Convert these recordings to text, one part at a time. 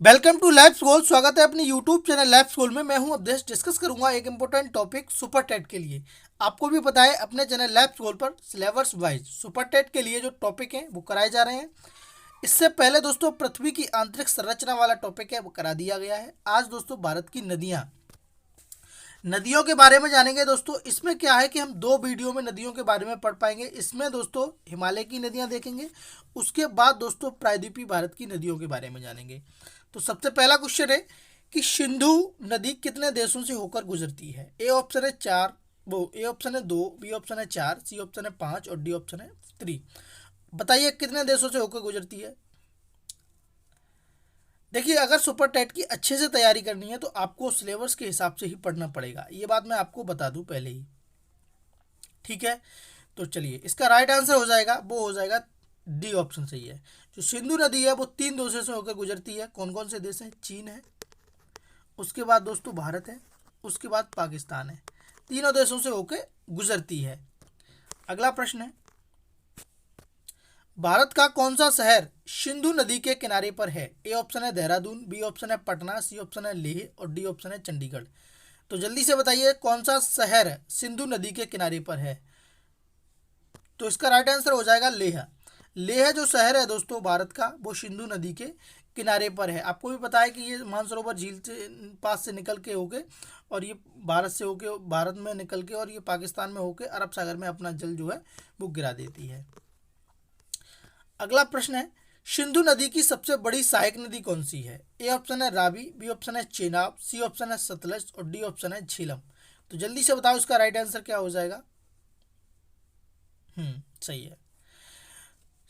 Welcome two lab school. स्वागत है अपने यूट्यूब चैनल लैब स्कूल में। मैं हूं अवधेश। डिस्कस करूंगा एक इंपॉर्टेंट टॉपिक सुपर टेट के लिए। आपको भी पता है अपने चैनल लैब स्कूल पर सिलेबस वाइज सुपर टेट के लिए जो टॉपिक हैं वो कराए जा रहे हैं। इससे पहले दोस्तों पृथ्वी की आंतरिक संरचना वाला टॉपिक है वो करा दिया गया है। आज दोस्तों भारत की नदियों के बारे में जानेंगे दोस्तों। इसमें क्या है कि हम दो वीडियो में नदियों के बारे में पढ़ पाएंगे। इसमें दोस्तों हिमालय की नदियां देखेंगे, उसके बाद दोस्तों प्रायद्वीपीय भारत की नदियों के बारे में जानेंगे। तो सबसे पहला क्वेश्चन है कि सिंधु नदी कितने देशों से होकर गुजरती है। ए ऑप्शन है चार, वो ए ऑप्शन है दो, बी ऑप्शन है चार, सी ऑप्शन है पाँच और डी ऑप्शन है थ्री। बताइए कितने देशों से होकर गुजरती है। देखिए, अगर सुपर टेट की अच्छे से तैयारी करनी है तो आपको सिलेबस के हिसाब से ही पढ़ना पड़ेगा। ये बात मैं आपको बता दूं पहले ही, ठीक है। तो चलिए, इसका राइट आंसर हो जाएगा, वो हो जाएगा डी ऑप्शन सही है। जो सिंधु नदी है वो तीन देशों से होकर गुजरती है। कौन कौन से देश हैं? चीन है, उसके बाद दोस्तों भारत है, उसके बाद पाकिस्तान है। तीनों देशों से होकर गुजरती है। अगला प्रश्न है, भारत का कौन सा शहर सिंधु नदी के किनारे पर है। ए ऑप्शन है देहरादून, बी ऑप्शन है पटना, सी ऑप्शन है लेह और डी ऑप्शन है चंडीगढ़। तो जल्दी से बताइए कौन सा शहर सिंधु नदी के किनारे पर है। तो इसका राइट आंसर हो जाएगा लेह। लेह जो शहर है दोस्तों भारत का, वो सिंधु नदी के किनारे पर है। आपको भी पता है कि ये मानसरोवर झील से पास से निकल के होके और ये भारत से होके, भारत में निकल के और ये पाकिस्तान में होके अरब सागर में अपना जल जो है वो गिरा देती है। अगला प्रश्न है, सिंधु नदी की सबसे बड़ी सहायक नदी कौन सी है। ए ऑप्शन है रावी, बी ऑप्शन है चेनाब, सी ऑप्शन है सतलज और डी ऑप्शन है झीलम। तो जल्दी से बताओ इसका राइट आंसर क्या हो जाएगा। सही है।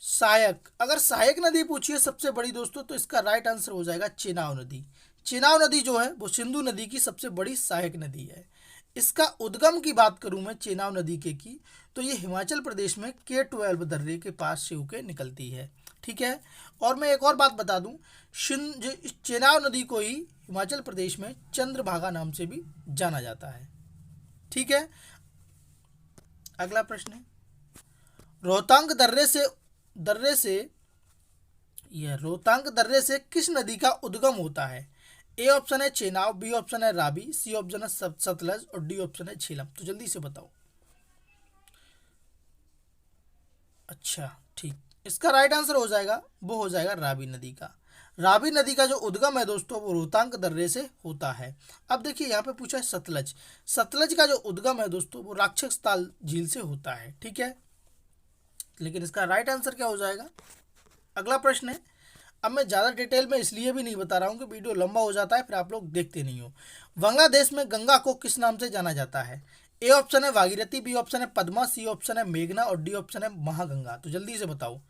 सहायक, अगर सहायक नदी पूछिए सबसे बड़ी दोस्तों तो इसका राइट आंसर हो जाएगा चेनाब नदी। चेनाब नदी जो है वो सिंधु नदी की सबसे बड़ी सहायक नदी है। इसका उद्गम की बात करूं मैं चेनाब नदी के की, तो ये हिमाचल प्रदेश में K12 दर्रे के पास से होकर निकलती है, ठीक है। और मैं एक और बात बता दूं, इस चेनाब नदी को ही हिमाचल प्रदेश में चंद्रभागा नाम से भी जाना जाता है, ठीक है। अगला प्रश्न है, रोहतांग दर्रे से यह रोहतांग दर्रे से किस नदी का उद्गम होता है। ए ऑप्शन है चेनाब, बी ऑप्शन है रावी, सी ऑप्शन है सतलज और डी ऑप्शन है झीलम। तो जल्दी से बताओ। अच्छा, ठीक। इसका राइट आंसर हो जाएगा, वो हो जाएगा रावी नदी का। रावी नदी का जो उद्गम है दोस्तों वो रोहतांग दर्रे से होता है। अब देखिए यहाँ पे पूछा है सतलज। सतलज का जो उद्गम है दोस्तों वो राक्षस ताल झील से होता है, ठीक है। लेकिन इसका राइट आंसर क्या हो जाएगा। अगला प्रश्न है, अब मैं ज़्यादा डिटेल में इसलिए भी नहीं बता रहा हूँ कि वीडियो लंबा हो जाता है फिर आप लोग देखते नहीं हो। बांग्लादेश में गंगा को किस नाम से जाना जाता है। ए ऑप्शन है भागीरथी, बी ऑप्शन है पद्मा, सी ऑप्शन है मेघना और डी ऑप्शन है महागंगा। तो जल्दी से बताओ।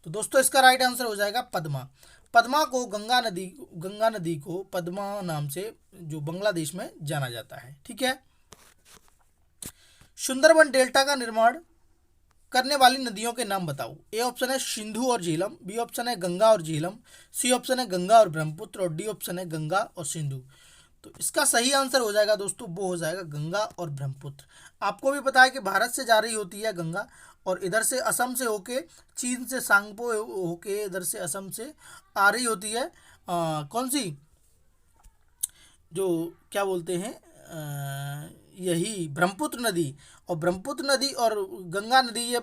तो दोस्तों इसका राइट आंसर हो जाएगा पद्मा। पद्मा को गंगा नदी को पद्मा नाम से जो बांग्लादेश में जाना जाता है, ठीक है। सुंदरबन डेल्टा का निर्माण करने वाली नदियों के नाम बताओ। ए ऑप्शन है सिंधु और झीलम, बी ऑप्शन है गंगा और झीलम, सी ऑप्शन है गंगा और ब्रह्मपुत्र और डी ऑप्शन है गंगा और सिंधु। तो इसका सही आंसर हो जाएगा दोस्तों, वो हो जाएगा गंगा और ब्रह्मपुत्र। आपको भी पता है कि भारत से जा रही होती है गंगा और इधर से असम से होके, चीन से सांगपो होके इधर से असम से आ रही होती है। कौन सी, जो क्या बोलते हैं, यही ब्रह्मपुत्र नदी। और ब्रह्मपुत्र नदी और गंगा नदी ये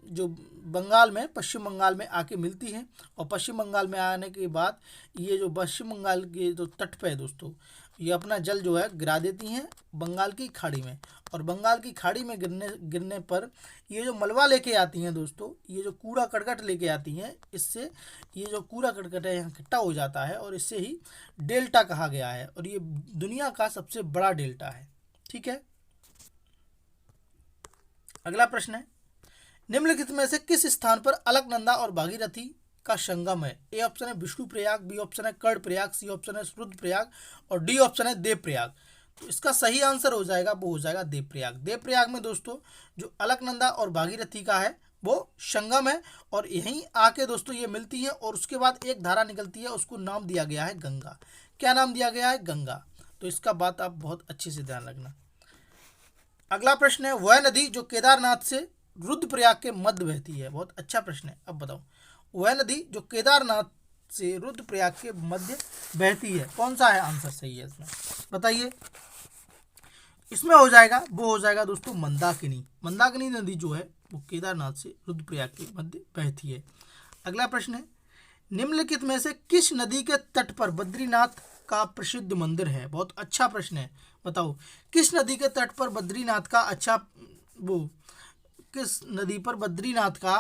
जो बंगाल में, पश्चिम बंगाल में आके मिलती हैं और पश्चिम बंगाल में आने के बाद ये जो पश्चिम बंगाल के जो तट पे है दोस्तों, ये अपना जल जो है गिरा देती हैं बंगाल की खाड़ी में। और बंगाल की खाड़ी में गिरने गिरने पर ये जो मलबा लेके आती हैं दोस्तों, ये जो कूड़ा करकट लेके आती हैं, इससे ये जो कूड़ा करकट है यहाँ इकट्ठा हो जाता है और इससे ही डेल्टा कहा गया है और ये दुनिया का सबसे बड़ा डेल्टा है, ठीक है। अगला प्रश्न है, निम्नलिखित में से किस स्थान पर अलकनंदा और भागीरथी का संगम है। ए ऑप्शन है विष्णु प्रयाग, बी ऑप्शन है कर्ण प्रयाग, सी ऑप्शन है रुद्र प्रयाग और डी ऑप्शन है देव प्रयाग। तो इसका सही आंसर हो जाएगा, वो हो जाएगा देव प्रयाग। देव प्रयाग में दोस्तों जो अलकनंदा और भागीरथी का है वो संगम है और यहीं आके दोस्तों ये मिलती है और उसके बाद एक धारा निकलती है, उसको नाम दिया गया है गंगा। क्या नाम दिया गया है? गंगा। तो इसका बात आप बहुत अच्छे से ध्यान रखना। अगला प्रश्न है, वह नदी जो केदारनाथ से रुद्रप्रयाग के मध्य बहती है। बहुत अच्छा प्रश्न है। अब बताओ, वह नदी जो केदारनाथ से रुद्रप्रयाग के मध्य बहती है। कौन सा है आंसर सही है इसमें, बताइए। इसमें हो जाएगा, वो हो जाएगा दोस्तों मंदाकिनी। मंदाकिनी नदी जो है वो केदारनाथ से रुद्रप्रयाग के मध्य बहती है। अगला प्रश्न है, निम्नलिखित में से किस नदी के तट पर बद्रीनाथ का प्रसिद्ध मंदिर है? बहुत अच्छा प्रश्न है, बताओ किस नदी के तट पर बद्रीनाथ का किस नदी पर बद्रीनाथ का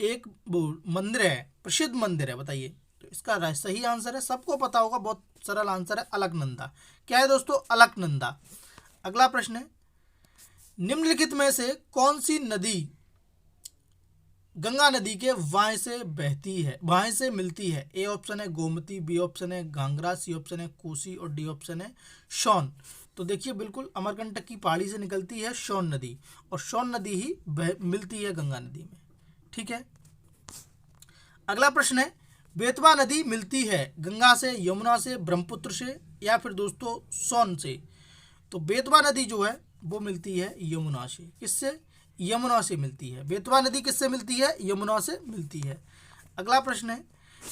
एक वो मंदिर है, प्रसिद्ध मंदिर है, बताइए। तो इसका सही आंसर है, सबको पता होगा, बहुत सरल आंसर है, अलकनंदा। क्या है दोस्तों? अलकनंदा। अगला प्रश्न है, निम्नलिखित में से कौन सी नदी गंगा नदी के वाय से बहती है, वाय से मिलती है? ए ऑप्शन है गोमती, बी ऑप्शन है घाघरा, सी ऑप्शन है कोसी और डी ऑप्शन है सोन। तो देखिए बिल्कुल अमरकंटक की पहाड़ी से निकलती है सोन नदी, और सोन नदी ही मिलती है गंगा नदी में, ठीक है। अगला प्रश्न है, बेतवा नदी मिलती है गंगा से, यमुना से, ब्रह्मपुत्र से या फिर दोस्तों सोन से? तो बेतवा नदी जो है वो मिलती है यमुना से। किससे? यमुना से मिलती है। बेतवा नदी किससे मिलती है? यमुना से मिलती है। अगला प्रश्न है,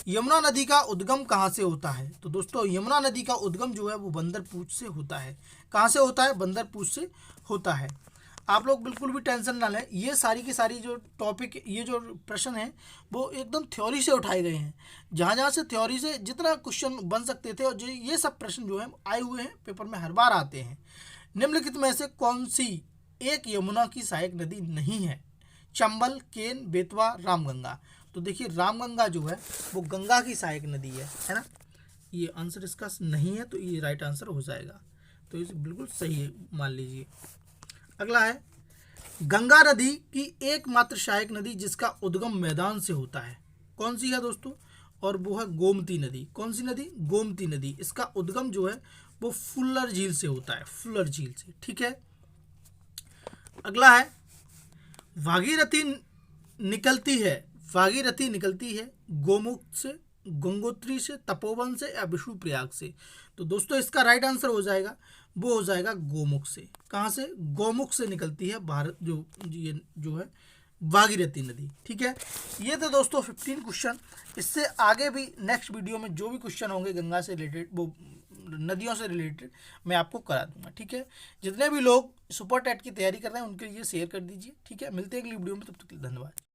यमुना नदी का उद्गम कहाँ से होता है? तो दोस्तों यमुना नदी का उद्गम जो है वो बंदरपूछ से होता है। कहाँ से होता है? बंदरपूछ से होता है। आप लोग बिल्कुल भी टेंशन ना लें, ये सारी की सारी जो टॉपिक, ये जो प्रश्न है वो एकदम थ्योरी से उठाए गए हैं। जहाँ जहाँ से थ्योरी से जितना क्वेश्चन बन सकते थे, और जो ये सब प्रश्न जो है आए हुए हैं, पेपर में हर बार आते हैं। निम्नलिखित में से कौन सी एक यमुना की सहायक नदी नहीं है? चंबल, केन, बेतवा, रामगंगा। तो देखिए रामगंगा जो है वो गंगा की सहायक नदी है ना। ये आंसर इसका नहीं है, तो ये राइट आंसर हो जाएगा, तो ये बिल्कुल सही है, मान लीजिए। अगला है, गंगा नदी की एकमात्र सहायक नदी जिसका उद्गम मैदान से होता है, कौन सी है दोस्तों? और वो है गोमती नदी। कौन सी नदी? गोमती नदी। इसका उद्गम जो है वो फुल्लर झील से होता है, फुल्लर झील से, ठीक है। अगला है, भागीरथी निकलती है गोमुख से, गंगोत्री से, तपोवन से या विष्णुप्रयाग से? तो दोस्तों इसका राइट आंसर हो जाएगा, वो हो जाएगा गोमुख से। कहाँ से? गोमुख से निकलती है भारत ये जो है भागीरथी नदी, ठीक है। ये तो दोस्तों 15 क्वेश्चन। इससे आगे भी नेक्स्ट वीडियो में जो भी क्वेश्चन होंगे गंगा से रिलेटेड, वो नदियों से रिलेटेड, मैं आपको करा दूंगा, ठीक है। जितने भी लोग सुपर टेट की तैयारी कर रहे हैं उनके लिए शेयर कर दीजिए, ठीक है। मिलते हैं अगली वीडियो में, तब तक के लिए धन्यवाद।